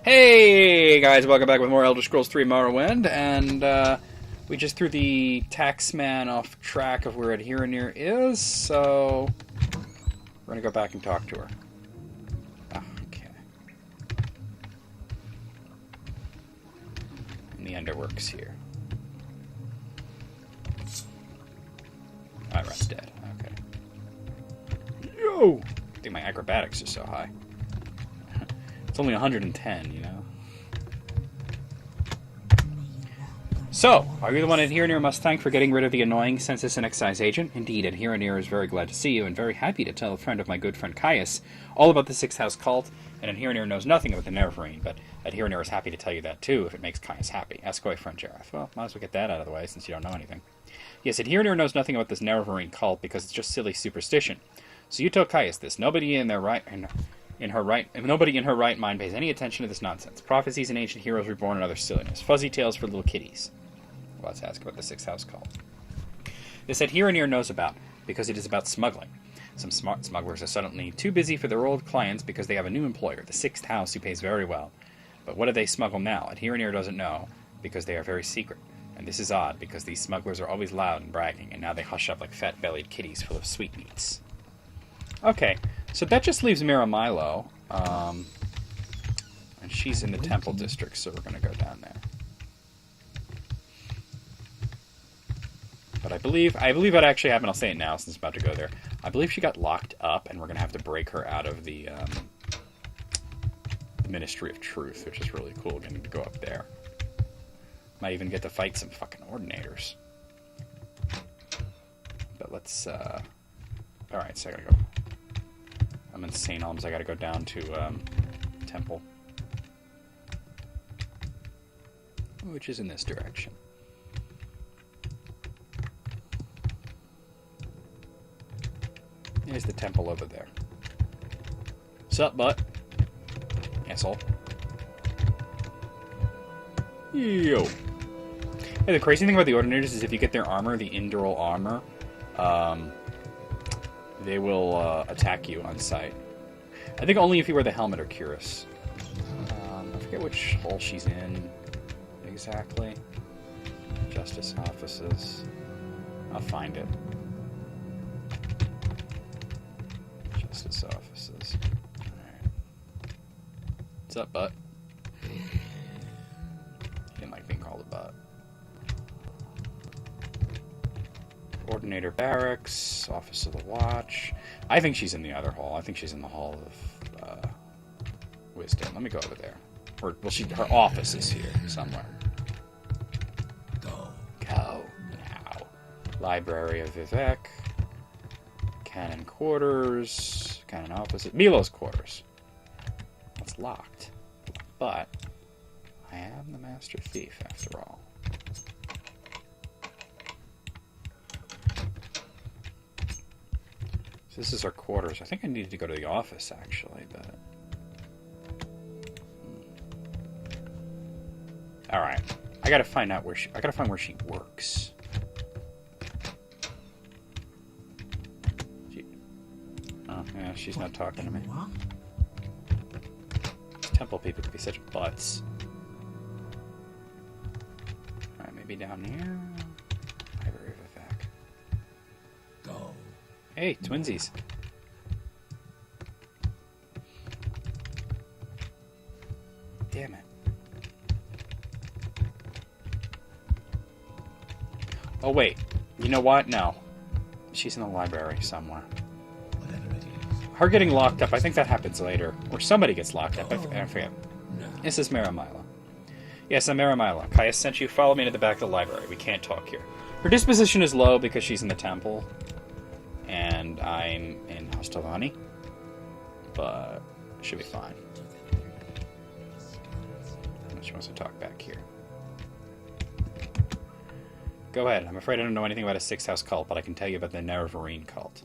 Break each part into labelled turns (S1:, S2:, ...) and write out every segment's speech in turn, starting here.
S1: Hey guys, welcome back with more Elder Scrolls 3 Morrowind, and we just threw the taxman off track of where Adherenir is, so we're gonna go back and talk to her. Okay. In the Underworks here. Iron's dead, okay. Yo! I think my acrobatics are so high. It's only 110, you know? So, are you the one Adherenir must thank for getting rid of the annoying census and excise agent? Indeed, Adherenir is very glad to see you, and very happy to tell a friend of my good friend Caius all about the Sixth House cult, and Adherenir knows nothing about the Nerevarine, but Adherenir is happy to tell you that too, if it makes Caius happy. Ask away, friend Jareth. Well, might as well get that out of the way, since you don't know anything. Yes, Adherenir knows nothing about this Nerevarine cult, because it's just silly superstition. So you tell Caius this. Nobody in her right mind pays any attention to this nonsense. Prophecies and ancient heroes reborn and other silliness. Fuzzy tales for little kiddies. Well, let's ask about the Sixth House cult. This Adherenir knows about, because it is about smuggling. Some smart smugglers are suddenly too busy for their old clients because they have a new employer, the Sixth House, who pays very well. But what do they smuggle now? Adherenir doesn't know, because they are very secret. And this is odd, because these smugglers are always loud and bragging, and now they hush up like fat-bellied kitties full of sweetmeats. Okay, so that just leaves Miramilo, and she's in the Temple District, so we're going to go down there. But I believe what actually happened, I'll say it now since I'm about to go there. I believe she got locked up, and we're going to have to break her out of the Ministry of Truth, which is really cool, getting to go up there. Might even get to fight some fucking Ordinators. But let's, alright, so I gotta go. I'm in St. Elms, I gotta go down to, Temple. Which is in this direction. There's the temple over there. Sup, butt? Asshole. Yo. Hey, the crazy thing about the Ordinators is if you get their armor, the Indral armor, they will attack you on sight. I think only if you wear the helmet or cuirass. I forget which hole she's in exactly. Justice offices. I'll find it. Justice offices. Alright. What's up, butt? He didn't like being called a butt. Ordinator Barracks, Office of the Watch. I think she's in the other hall. I think she's in the Hall of Wisdom. Let me go over there. Or, well, her office is here somewhere. Go now. Library of Vivek. Cannon quarters. Cannon office. Milo's quarters. It's locked. But I am the master thief after all. This is our quarters. I think I needed to go to the office, actually, but... Alright. I gotta find out where she... I gotta find where she works. Oh, yeah, she's not talking to me. These temple people could be such butts. Alright, maybe down here? Library of Vivek. Go. Hey, twinsies. Damn it. Oh, wait. You know what? No. She's in the library somewhere. Whatever it is. Her getting locked up, I think that happens later. Or somebody gets locked up. I forget. No. This is Miramilo. Yes, I'm Miramilo. Caius sent you. Follow me to the back of the library. We can't talk here. Her disposition is low because she's in the temple. And I'm in Hostovani, but it should be fine. She wants to talk back here. Go ahead. I'm afraid I don't know anything about a Sixth House cult, but I can tell you about the Nerevarine cult.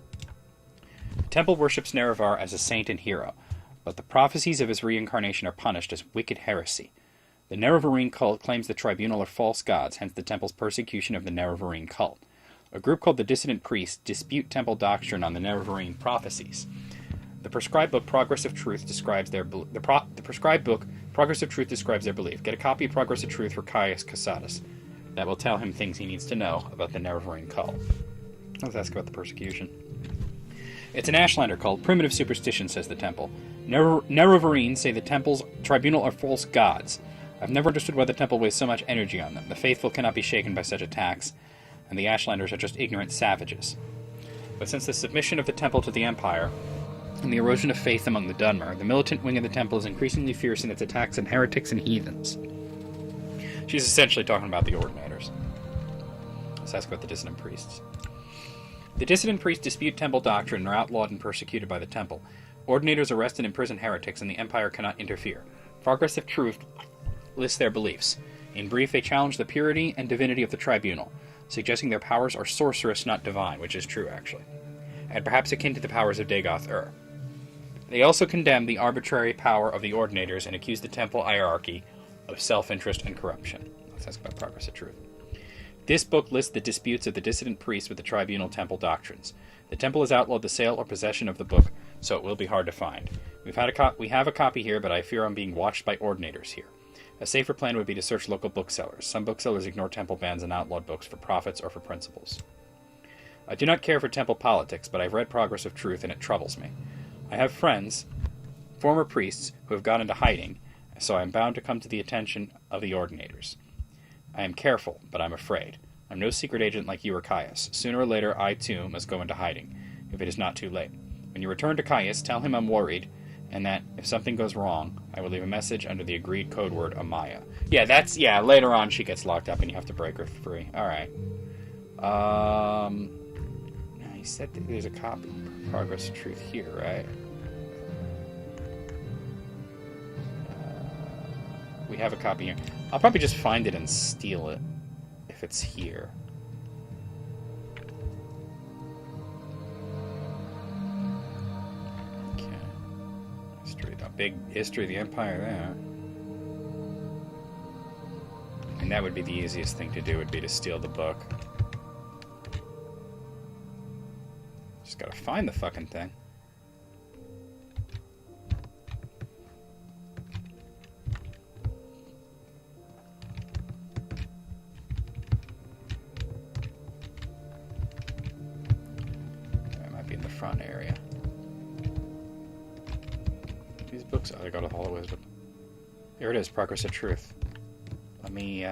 S1: The temple worships Nerevar as a saint and hero, but the prophecies of his reincarnation are punished as wicked heresy. The Nerevarine cult claims the tribunal are false gods, hence the temple's persecution of the Nerevarine cult. A group called the Dissident Priests dispute temple doctrine on the Nerevarine prophecies. The prescribed book Progress of Truth describes the prescribed book Progress of Truth describes their belief. Get a copy of Progress of Truth for Caius Casatus. That will tell him things he needs to know about the Nerevarine cult. Let's ask about the persecution. It's an Ashlander cult. Primitive superstition, says the temple. Nerevarine say the temple's tribunal are false gods. I've never understood why the temple wastes so much energy on them. The faithful cannot be shaken by such attacks, and the Ashlanders are just ignorant savages. But since the submission of the temple to the Empire, and the erosion of faith among the Dunmer, the militant wing of the temple is increasingly fierce in its attacks on heretics and heathens. She's essentially talking about the Ordinators. Let's ask about the dissident priests. The dissident priests dispute temple doctrine and are outlawed and persecuted by the temple. Ordinators arrest and imprison heretics, and the Empire cannot interfere. Progress of Truth lists their beliefs. In brief, they challenge the purity and divinity of the tribunal, suggesting their powers are sorcerous, not divine, which is true, actually, and perhaps akin to the powers of Dagoth-Ur. They also condemn the arbitrary power of the Ordinators and accuse the temple hierarchy of self-interest and corruption. Let's ask about Progress of Truth. This book lists the disputes of the dissident priests with the tribunal temple doctrines. The temple has outlawed the sale or possession of the book, so it will be hard to find. We have a copy here, but I fear I'm being watched by Ordinators here. A safer plan would be to search local booksellers. Some booksellers ignore temple bans and outlawed books for profits or for principles. I do not care for temple politics, but I've read Progress of Truth, and it troubles me. I have friends, former priests, who have gone into hiding, so I am bound to come to the attention of the Ordinators. I am careful, but I'm afraid. I'm no secret agent like you or Caius. Sooner or later, I too must go into hiding, if it is not too late. When you return to Caius, tell him I'm worried, and that if something goes wrong, I will leave a message under the agreed code word Amaya. Yeah, later on she gets locked up and you have to break her free. Alright. He said that there's a copy of Progress of Truth here, right? We have a copy here. I'll probably just find it and steal it, if it's here. Big history of the Empire there. And that would be the easiest thing to do, would be to steal the book. Just gotta find the fucking thing. It might be in the front area. These books, oh, they go to Hall of Wisdom. Here it is, Progress of Truth. Let me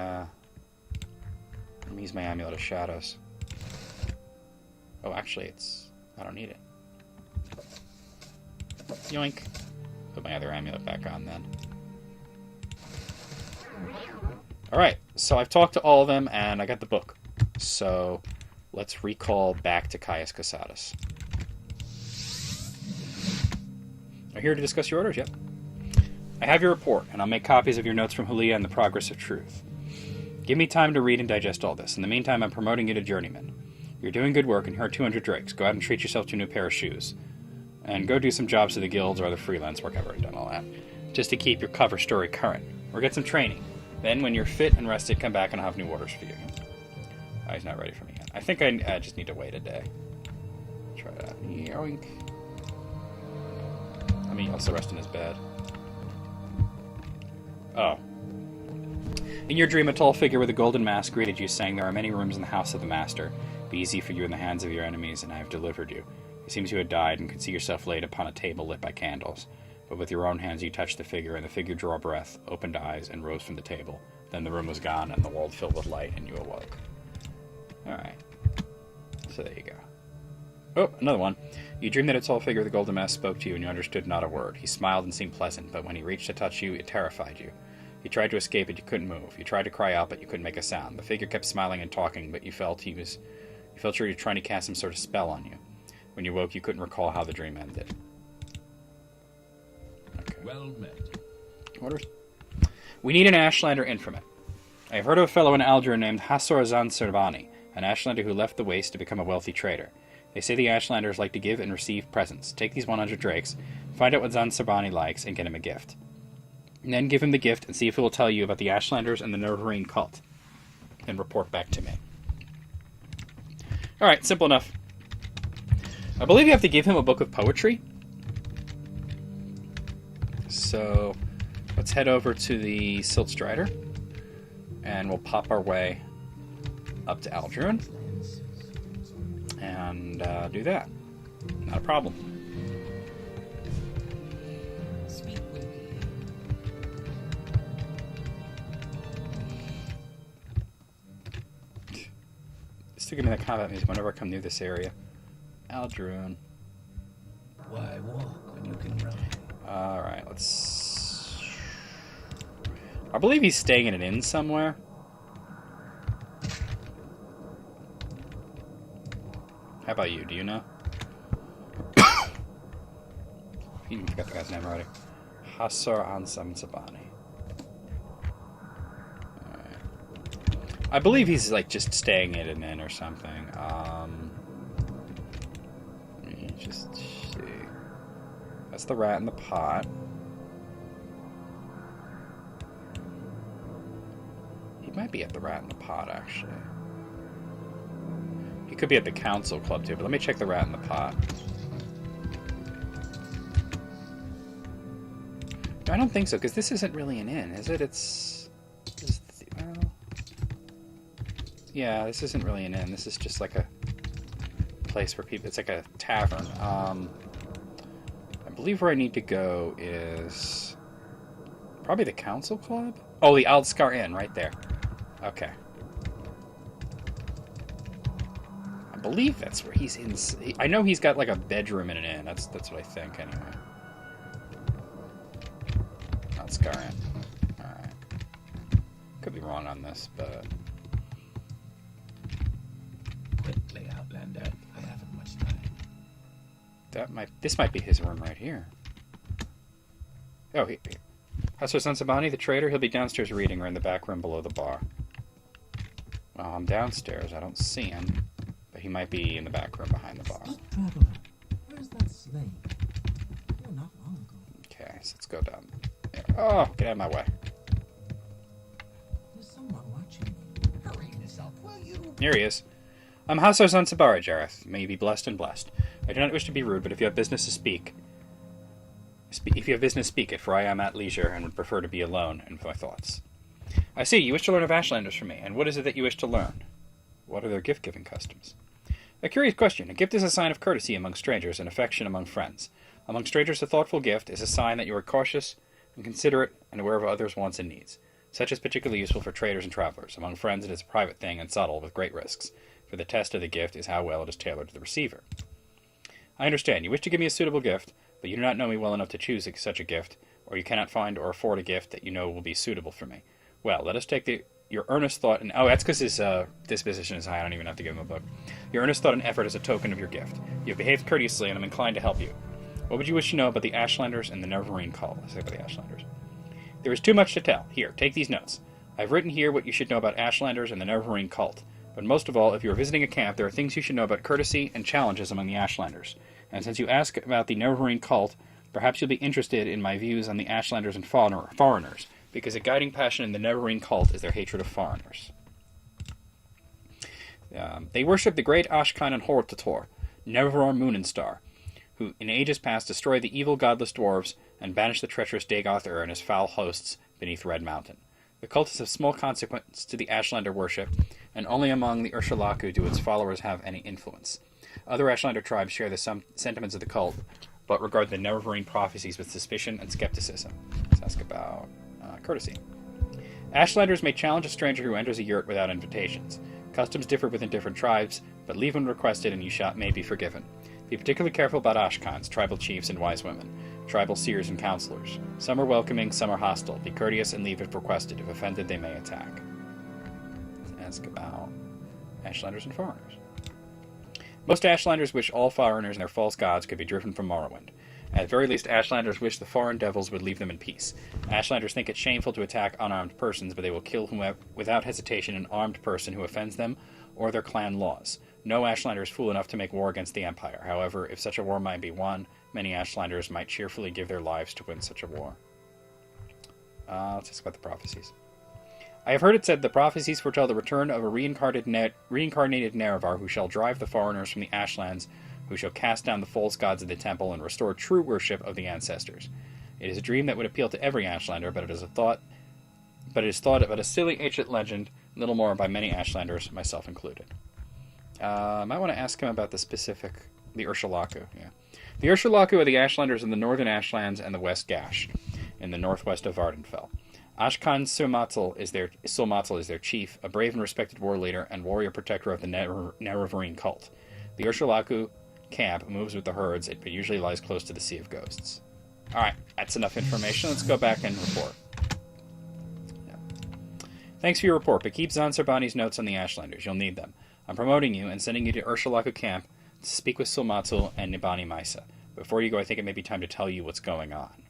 S1: use my Amulet of Shadows. Oh, actually, I don't need it. Yoink. Put my other amulet back on then. Alright, so I've talked to all of them, and I got the book. So, let's recall back to Caius Casatus. Are here to discuss your orders? Yep. I have your report, and I'll make copies of your notes from Hulia and the Progress of Truth. Give me time to read and digest all this. In the meantime, I'm promoting you to Journeyman. You're doing good work, and here are 200 drakes. Go out and treat yourself to a new pair of shoes. And go do some jobs for the guilds or other freelance work. I've already done all that. Just to keep your cover story current. Or get some training. Then, when you're fit and rested, come back and I'll have new orders for you. Oh, he's not ready for me yet. I think I just need to wait a day. Try that. Yoink. I mean, he also rest in his bed. Oh. In your dream, a tall figure with a golden mask greeted you, saying, "There are many rooms in the house of the Master. Be easy for you in the hands of your enemies, and I have delivered you." It seems you had died and could see yourself laid upon a table lit by candles. But with your own hands you touched the figure, and the figure drew a breath, opened eyes, and rose from the table. Then the room was gone, and the world filled with light, and you awoke. Alright. So there you go. Oh, another one. You dreamed that a tall figure with a golden mask spoke to you, and you understood not a word. He smiled and seemed pleasant, but when he reached to touch you, it terrified you. You tried to escape, but you couldn't move. You tried to cry out, but you couldn't make a sound. The figure kept smiling and talking, but you felt sure he was trying to cast some sort of spell on you. When you woke, you couldn't recall how the dream ended. Okay.
S2: Well met.
S1: Orders. We need an Ashlander informant. I have heard of a fellow in Alger named Hasor Zan-Servani, an Ashlander who left the Waste to become a wealthy trader. They say the Ashlanders like to give and receive presents. Take these 100 drakes, find out what Zan-Servani likes, and get him a gift. And then give him the gift and see if he will tell you about the Ashlanders and the Nerevarine cult. And report back to me. Alright, simple enough. I believe you have to give him a book of poetry. So, let's head over to the Silt Strider, and we'll pop our way up to Aldrun, and do that. Not a problem. Still give me that combat music whenever I come near this area. Aldrun.
S2: Why walk when you can run?
S1: Alright, let's... I believe he's staying in an inn somewhere. How about you? Do you know? You forgot the guy's name already. Hasar Ansam Sabani. I believe he's like just staying at an inn or something. Let me just see. That's the rat in the pot. He might be at the rat in the pot, actually. He could be at the council club too, but let me check the rat in the pot. No, I don't think so, because this isn't really an inn, is it? Yeah, this isn't really an inn. This is just like a place where people... It's like a tavern. I believe where I need to go is... probably the council club? Oh, the Aldskar Inn, right there. Okay. I believe that's where he's in... I know he's got like a bedroom in an inn. That's what I think, anyway. Aldskar Inn. Alright. Could be wrong on this, but...
S2: Quickly, Outlander. I haven't much time.
S1: This might be his room right here. Oh, Hasar Sansabani, the trader, he'll be downstairs reading or in the back room below the bar. Well, I'm downstairs. I don't see him. But he might be in the back room behind the bar.
S2: Traveler, where's that slave? Here not long ago.
S1: Okay, so let's go down there. Oh, get out of my way.
S2: There's someone watching me. Hurry yourself, will you?
S1: Here he is. I'm Hasar Sansabari, Jareth. May you be blessed and blessed. I do not wish to be rude, but if you have business to speak... If you have business, speak it, for I am at leisure and would prefer to be alone and with my thoughts. I see, you wish to learn of Ashlanders from me, and what is it that you wish to learn? What are their gift-giving customs? A curious question. A gift is a sign of courtesy among strangers and affection among friends. Among strangers, a thoughtful gift is a sign that you are cautious and considerate and aware of others' wants and needs. Such is particularly useful for traders and travelers. Among friends, it is a private thing and subtle, with great risks, for the test of the gift is how well it is tailored to the receiver. I understand. You wish to give me a suitable gift, but you do not know me well enough to choose such a gift, or you cannot find or afford a gift that you know will be suitable for me. Well, let us take your earnest thought and... Oh, that's because his disposition is high. I don't even have to give him a book. Your earnest thought and effort is a token of your gift. You have behaved courteously, and I'm inclined to help you. What would you wish to know about the Ashlanders and the Nevermarine Cult? Let's say about the Ashlanders. There is too much to tell. Here, take these notes. I've written here what you should know about Ashlanders and the Nevermarine Cult. But most of all, if you are visiting a camp, there are things you should know about courtesy and challenges among the Ashlanders. And since you ask about the Nevermarine Cult, perhaps you'll be interested in my views on the Ashlanders and foreigners, because a guiding passion in the Nevermarine Cult is their hatred of foreigners. They worship the great Ashkan and Hortator, Neveror Moon and Star, who in ages past destroyed the evil godless dwarves and banished the treacherous Dagoth-Ur and his foul hosts beneath Red Mountain. The cult is of small consequence to the Ashlander worship, and only among the Urshalaku do its followers have any influence. Other Ashlander tribes share the sentiments of the cult, but regard the Nevermarine prophecies with suspicion and skepticism. Let's ask about courtesy. Ashlanders may challenge a stranger who enters a yurt without invitations. Customs differ within different tribes, but leave when requested and you may be forgiven. Be particularly careful about Ashkans, tribal chiefs and wise women, tribal seers and counselors. Some are welcoming, some are hostile. Be courteous and leave if requested. If offended, they may attack. Let's ask about Ashlanders and foreigners. Most Ashlanders wish all foreigners and their false gods could be driven from Morrowind. At the very least, Ashlanders wish the foreign devils would leave them in peace. Ashlanders think it shameful to attack unarmed persons, but they will kill without hesitation an armed person who offends them or their clan laws. No Ashlander is fool enough to make war against the Empire. However, if such a war might be won, many Ashlanders might cheerfully give their lives to win such a war. Let's ask about the prophecies. I have heard it said the prophecies foretell the return of a reincarnated Nerevar who shall drive the foreigners from the Ashlands, who shall cast down the false gods of the temple and restore true worship of the ancestors. It is a dream that would appeal to every Ashlander, but it is thought of a silly ancient legend, little more by many Ashlanders, myself included. I might want to ask him about the Urshulaku. Yeah. The Urshulaku are the Ashlanders in the northern Ashlands and the West Gash, in the northwest of Vardenfell. Ashkan Silmatl is their chief, a brave and respected war leader and warrior protector of the Nerevarine cult. The Urshulaku camp moves with the herds, but usually lies close to the Sea of Ghosts. Alright, that's enough information. Let's go back and report. Yeah. Thanks for your report, but keep Zan Sarbani's notes on the Ashlanders. You'll need them. I'm promoting you and sending you to Urshulaku camp to speak with Silmatl and Nibani Maisa. Before you go, I think it may be time to tell you what's going on.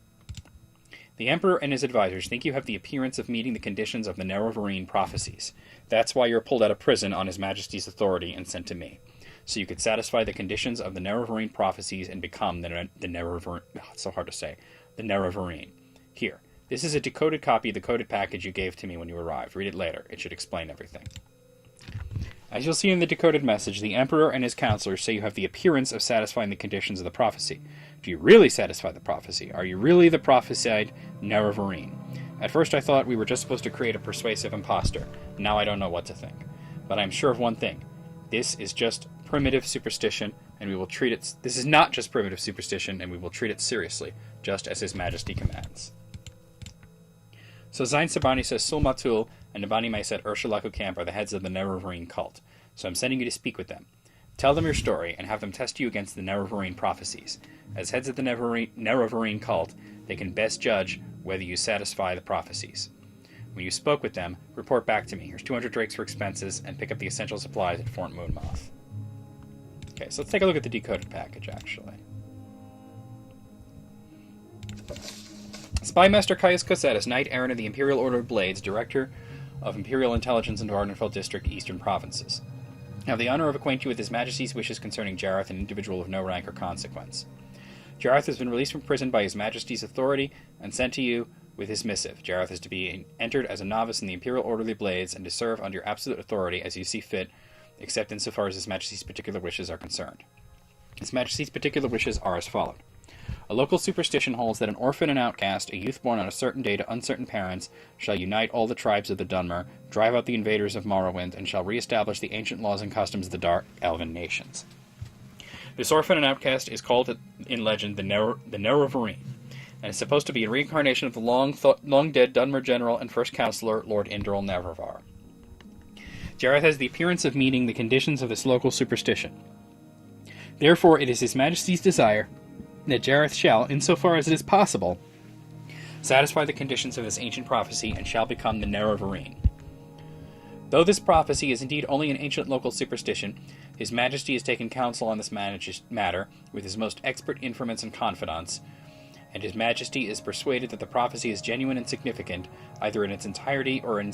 S1: The Emperor and his advisors think you have the appearance of meeting the conditions of the Nerevarine prophecies. That's why you're pulled out of prison on His Majesty's authority and sent to me. So you could satisfy the conditions of the Nerevarine prophecies and become the Nerevarine... Oh, it's so hard to say. The Nerevarine. Here. This is a decoded copy of the coded package you gave to me when you arrived. Read it later. It should explain everything. As you'll see in the decoded message, the Emperor and his counselors say you have the appearance of satisfying the conditions of the prophecy. Do you really satisfy the prophecy? Are you really the prophesied Nerevarine? At first I thought we were just supposed to create a persuasive imposter. Now I don't know what to think. But I'm sure of one thing. This is just primitive superstition, and we will treat it... This is not just primitive superstition, and we will treat it seriously, just as His Majesty commands. So Zain Sabani says Silmatul and Nibani Maisa at Urshulaku camp are the heads of the Nerevarine cult. So I'm sending you to speak with them. Tell them your story and have them test you against the Nerevarine prophecies. As heads of the Nerevarine cult, they can best judge whether you satisfy the prophecies. When you spoke with them, report back to me. Here's 200 drakes for expenses, and pick up the essential supplies at Fort Moonmoth. Okay, so let's take a look at the decoded package, actually. Spymaster Caius Cossettus, Knight Errant of the Imperial Order of Blades, Director of Imperial Intelligence in Vardenfell District, Eastern Provinces. I have the honor of acquainting you with His Majesty's wishes concerning Jareth, an individual of no rank or consequence. Jareth has been released from prison by His Majesty's authority and sent to you with his missive. Jareth is to be entered as a novice in the Imperial Order of the Blades and to serve under your absolute authority as you see fit, except insofar as His Majesty's particular wishes are concerned. His Majesty's particular wishes are as follows. A local superstition holds that an orphan and outcast, a youth born on a certain day to uncertain parents, shall unite all the tribes of the Dunmer, drive out the invaders of Morrowind, and shall re-establish the ancient laws and customs of the Dark Elven nations. This orphan and outcast is called in legend the Nerevarine, and is supposed to be a reincarnation of the long-dead Dunmer general and first counselor, Lord Indral Nerevar. Jareth has the appearance of meeting the conditions of this local superstition. Therefore, it is His Majesty's desire that Jareth shall, insofar as it is possible, satisfy the conditions of this ancient prophecy and shall become the Nerevarine. Though this prophecy is indeed only an ancient local superstition, His Majesty has taken counsel on this matter with his most expert informants and confidants, and His Majesty is persuaded that the prophecy is genuine and significant, either in its entirety or in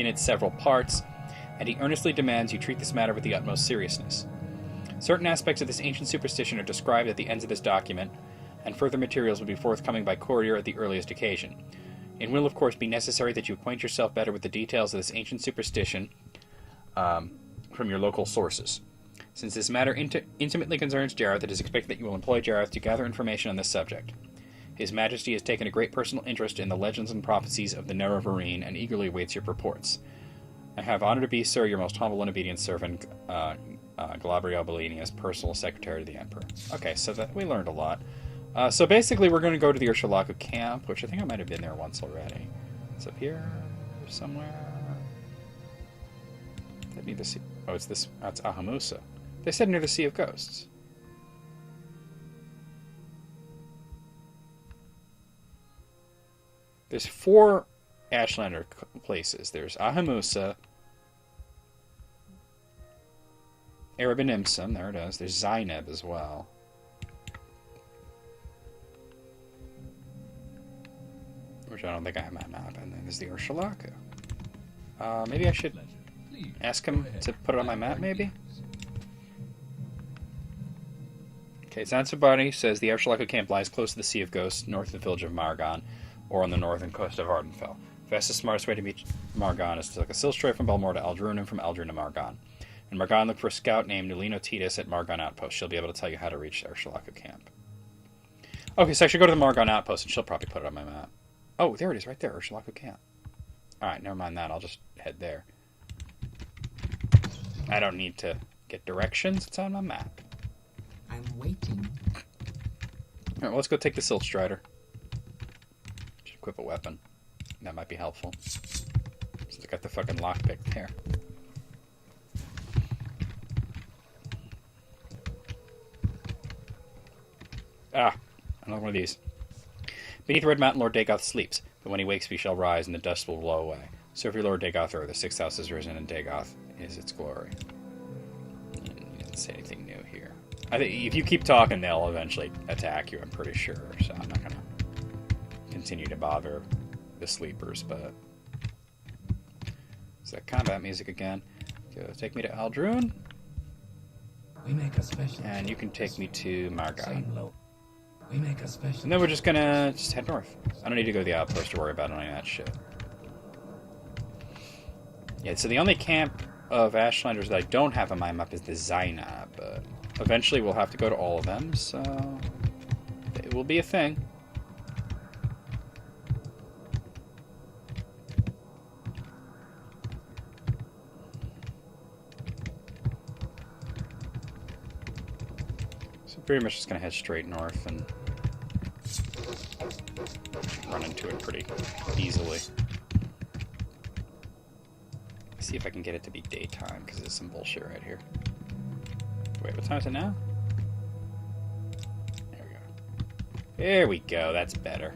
S1: its several parts, and he earnestly demands you treat this matter with the utmost seriousness. Certain aspects of this ancient superstition are described at the ends of this document, and further materials will be forthcoming by courier at the earliest occasion. It will, of course, be necessary that you acquaint yourself better with the details of this ancient superstition from your local sources. Since this matter intimately concerns Jareth, it is expected that you will employ Jareth to gather information on this subject. His Majesty has taken a great personal interest in the legends and prophecies of the Nerevarine and eagerly awaits your purports. I have honor to be, sir, your most humble and obedient servant, Galabrio Bellini, as personal secretary to the Emperor. Okay, so that we learned a lot. So basically we're going to go to the Urshulaku camp, which I think I might have been there once already. It's up here somewhere. That near the sea. Oh, it's this. That's Ahamusa. They said near the Sea of Ghosts. There's 4 Ashlander places. There's Ahamusa, Erebinimson, there it is. There's Zainab as well. Which I don't think I have my map. And then there's the Urshulaku. Maybe I should ask him to put it on my map, maybe? Okay, Zansubani says the Urshulaku camp lies close to the Sea of Ghosts, north of the village of Margon, or on the northern coast of Ardenfell. Fastest, smartest way to reach Margon is to take a silkstroy from Belmore to Aldrun and from Aldrun to Margon. In Margon, look for a scout named Nulino Titus at Margon Outpost. She'll be able to tell you how to reach Urshulaku camp. Okay, so I should go to the Margon Outpost, and she'll probably put it on my map. Oh, there it is, right there. Ursulaco Camp. Alright, never mind that. I'll just head there. I don't need to get directions. It's on my map.
S2: I'm waiting.
S1: Alright, well, let's go take the Silt Strider. Just equip a weapon. That might be helpful. Since I got the fucking lockpick there. Ah, another one of these. Beneath Red Mountain, Lord Dagoth sleeps, but when he wakes, we shall rise, and the dust will blow away. So if your Lord Dagoth or the sixth house is risen, and Dagoth is its glory. He doesn't say anything new here. I think if you keep talking, they'll eventually attack you, I'm pretty sure, so I'm not going to continue to bother the sleepers, but... Is that combat music again? Go take me to Aldrune.
S2: We make a special.
S1: And you can take me to Margon.
S2: Same low. We make a special.
S1: And then we're just gonna head north. I don't need to go to the outpost to worry about any of that shit. Yeah, so the only camp of Ashlanders that I don't have on my map is the Zainab, but eventually we'll have to go to all of them, so it will be a thing. So pretty much just gonna head straight north and run into it pretty easily. See if I can get it to be daytime, because there's some bullshit right here. Wait, what time is it now? There we go. There we go, that's better.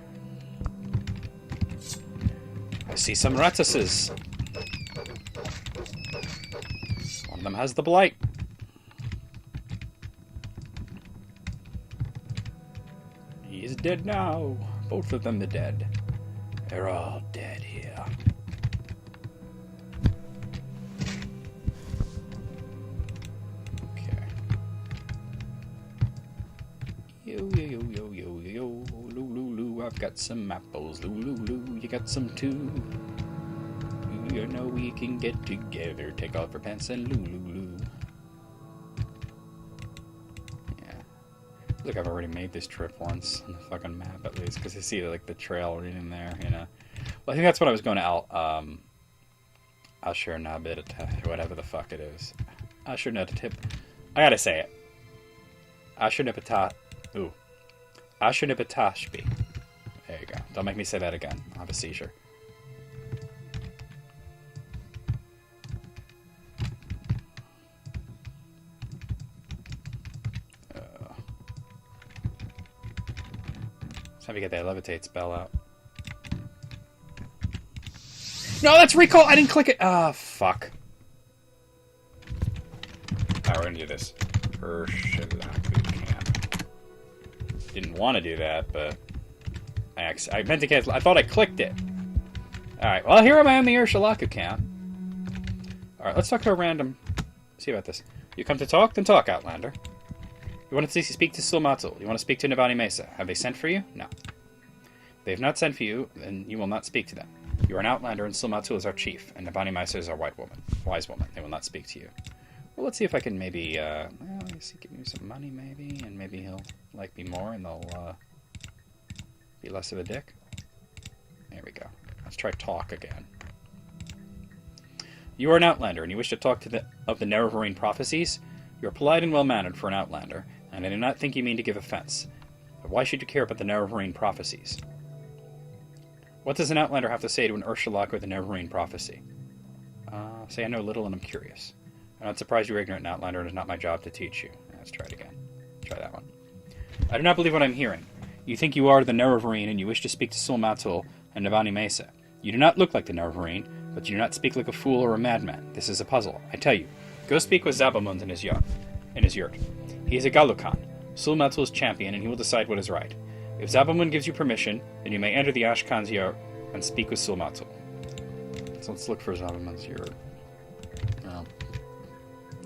S1: I see some Ratuses. One of them has the blight. He is dead now. Both of them are dead. They're all dead here. Okay. Yo, yo, yo, yo, yo, yo, loo, loo, loo. I've got some apples. Loo, loo, loo. You got some too. You know we can get together. Take off your pants and loo, loo, loo. Look, I've already made this trip once on the fucking map, at least, because I see like the trail right in there, you know. Well, I think that's what I was going to Ashurnabit, whatever the fuck it is. Ashurnabit. I gotta say it. Ashurnabitashbi. There you go. Don't make me say that again. I'll have a seizure. Time to get that levitate spell out. No, that's recall! I didn't click it! Ah, fuck. Alright, we're gonna do this. Didn't want to do that, but... I meant to cancel. I thought I clicked it. Alright, well, here I am on the Ursulaco camp. Alright, let's talk to a random... See about this. You come to talk? Then talk, Outlander. You want to speak to Sulmatul. You want to speak to Navani Mesa. Have they sent for you? No. If they have not sent for you, then you will not speak to them. You are an outlander, and Sulmatul is our chief, and Navani Mesa is our wise woman. They will not speak to you. Well, let's see if I can maybe, give me some money, maybe, and maybe he'll like me more, and they'll, be less of a dick. There we go. Let's try talk again. You are an outlander, and you wish to talk of the Nerevarine prophecies? You are polite and well-mannered for an outlander, and I do not think you mean to give offense. But why should you care about the Nerevarine prophecies? What does an outlander have to say to an Ursulaco with the Nerevarine prophecy? Say I know little and I'm curious. I'm not surprised you are ignorant, outlander, and it is not my job to teach you. Let's try it again. Try that one. I do not believe what I'm hearing. You think you are the Nerevarine, and you wish to speak to Sulmatul and Navani Mesa. You do not look like the Nerevarine, but you do not speak like a fool or a madman. This is a puzzle. I tell you, go speak with Zabamund in his yurt. He is a Galukan, Sulmatul's champion, and he will decide what is right. If Zabamund gives you permission, then you may enter the Ashkan's yurt and speak with Sulmatul. So let's look for Zabamund's yurt.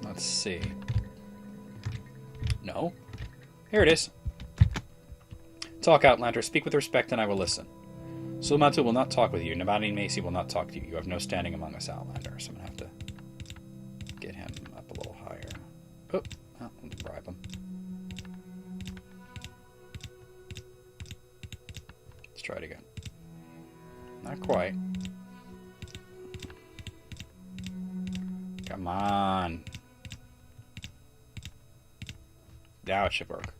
S1: Let's see. No. Here it is. Talk, Outlander. Speak with respect, and I will listen. Sulmatul will not talk with you. Navani and Macy will not talk to you. You have no standing among us, Outlander, so I'm going to have to get him up a little higher. Oh, let's bribe him. Not quite. Come on. Now it should work.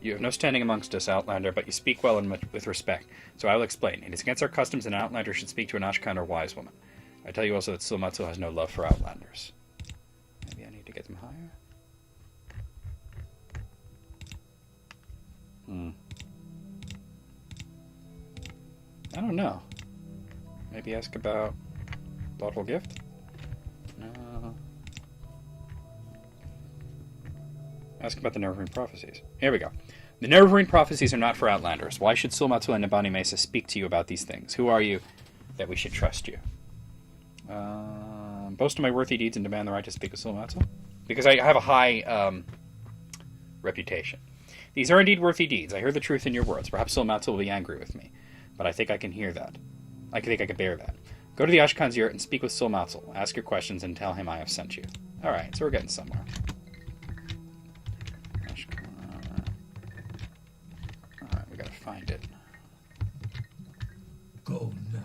S1: You have no standing amongst us, Outlander, but you speak well and with respect. So I will explain. It is against our customs that an Outlander should speak to an Ashkan or wise woman. I tell you also that Sulmatsu has no love for Outlanders. Maybe I need to get them higher? I don't know. Maybe ask about Thoughtful Gift? No. Ask about the Nerevarine Prophecies. Here we go. The Nerevarine Prophecies are not for Outlanders. Why should Sulmatsu and Nabani Mesa speak to you about these things? Who are you that we should trust you? Boast of my worthy deeds and demand the right to speak with Sulmatsu? Because I have a high reputation. These are indeed worthy deeds. I hear the truth in your words. Perhaps Sulmatsu will be angry with me, but I think I can hear that. I think I can bear that. Go to the Ashkan's yurt and speak with Sulmatsu. Ask your questions and tell him I have sent you. Alright, so we're getting somewhere. Ashkan. Alright, we gotta find it.
S2: Go now.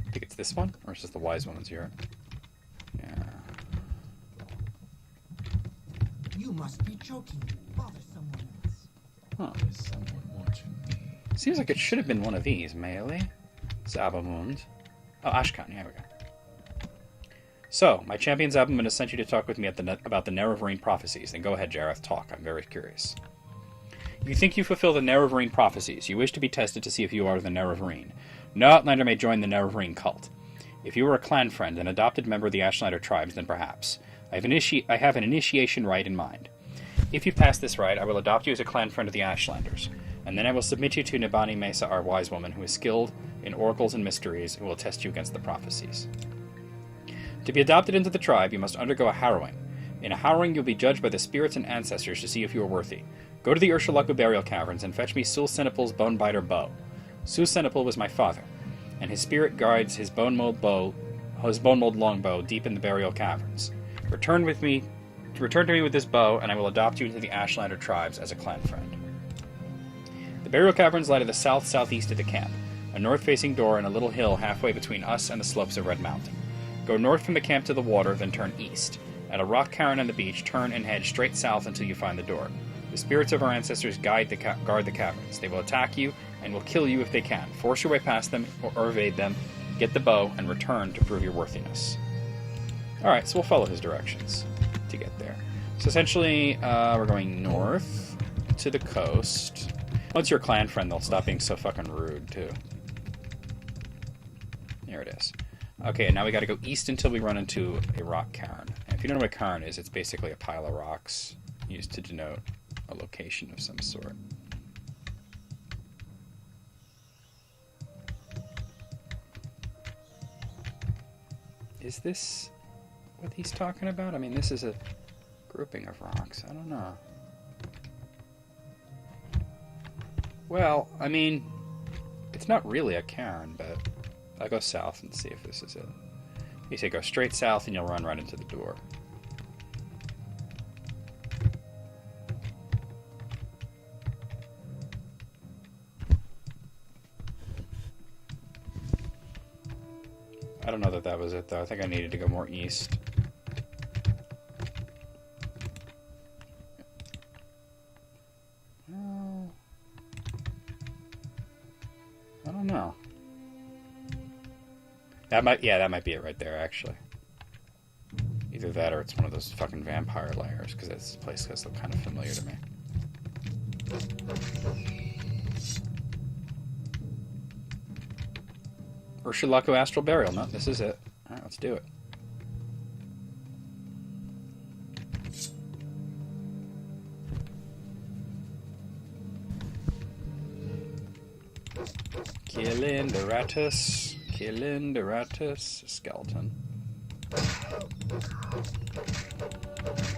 S1: I think it's this one? Or is this the wise woman's yurt? Yeah.
S2: You must be joking. Bother someone else.
S1: Huh.
S2: There's someone watching me.
S1: Seems like it should have been one of these, Melee. Zabamund. Oh, Ashkan, here we go. So, my champion Zabamund has sent you to talk with me about the Nerevarine Prophecies. Then go ahead, Jareth, talk. I'm very curious. You think you fulfill the Nerevarine Prophecies. You wish to be tested to see if you are the Nerevarine. No Outlander may join the Nerevarine cult. If you were a clan friend, an adopted member of the Ashlander tribes, then perhaps. I have an initiation rite in mind. If you pass this rite, I will adopt you as a clan friend of the Ashlanders, and then I will submit you to Nabani Mesa, our wise woman, who is skilled in oracles and mysteries, who will test you against the prophecies. To be adopted into the tribe, you must undergo a harrowing. In a harrowing, you'll be judged by the spirits and ancestors to see if you are worthy. Go to the Urshulaku burial caverns and fetch me Sul Senepal's bone-biter bow. Sul Senepal was my father, and his spirit guides his bone-mold longbow deep in the burial caverns. Return to me with this bow, and I will adopt you into the Ashlander tribes as a clan friend. The burial caverns lie to the south-southeast of the camp, a north-facing door in a little hill halfway between us and the slopes of Red Mountain. Go north from the camp to the water, then turn east. At a rock cairn on the beach, turn and head straight south until you find the door. The spirits of our ancestors guard the caverns. They will attack you and will kill you if they can. Force your way past them or evade them, get the bow, and return to prove your worthiness. Alright, so we'll follow his directions to get there. So essentially, we're going north to the coast. Once you're a clan friend, they'll stop being so fucking rude, too. There it is. Okay, now we gotta go east until we run into a rock cairn. And if you don't know what a cairn is, it's basically a pile of rocks used to denote a location of some sort. Is this what he's talking about? I mean, this is a grouping of rocks. I don't know. Well, I mean, it's not really a cairn, but I'll go south and see if this is it. You say go straight south and you'll run right into the door. I don't know that that was it, though. I think I needed to go more east. Well, I don't know. That might be it right there, actually. Either that or it's one of those fucking vampire lairs, because this place does look kind of familiar to me. Urshulaku Astral Burial. No, this is it. Alright, let's do it. Kilinderatus. Skeleton.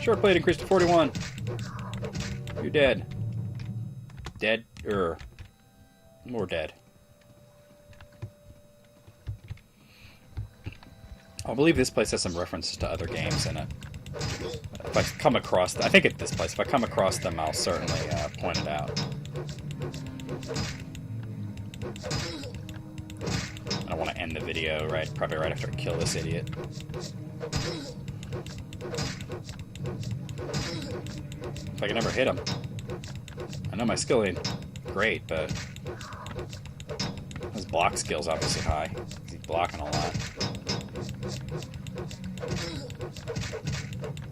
S1: Short blade increased to 41. You're dead. Dead? More dead. I believe this place has some references to other games in it. If I come across I think it's this place. If I come across them, I'll certainly point it out. I want to end the video probably right after I kill this idiot. If I can ever hit him. I know my skill ain't great, but his block skill's obviously high. He's blocking a lot.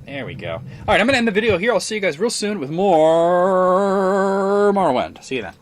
S1: There we go. Alright, I'm going to end the video here. I'll see you guys real soon with more Morrowind. See you then.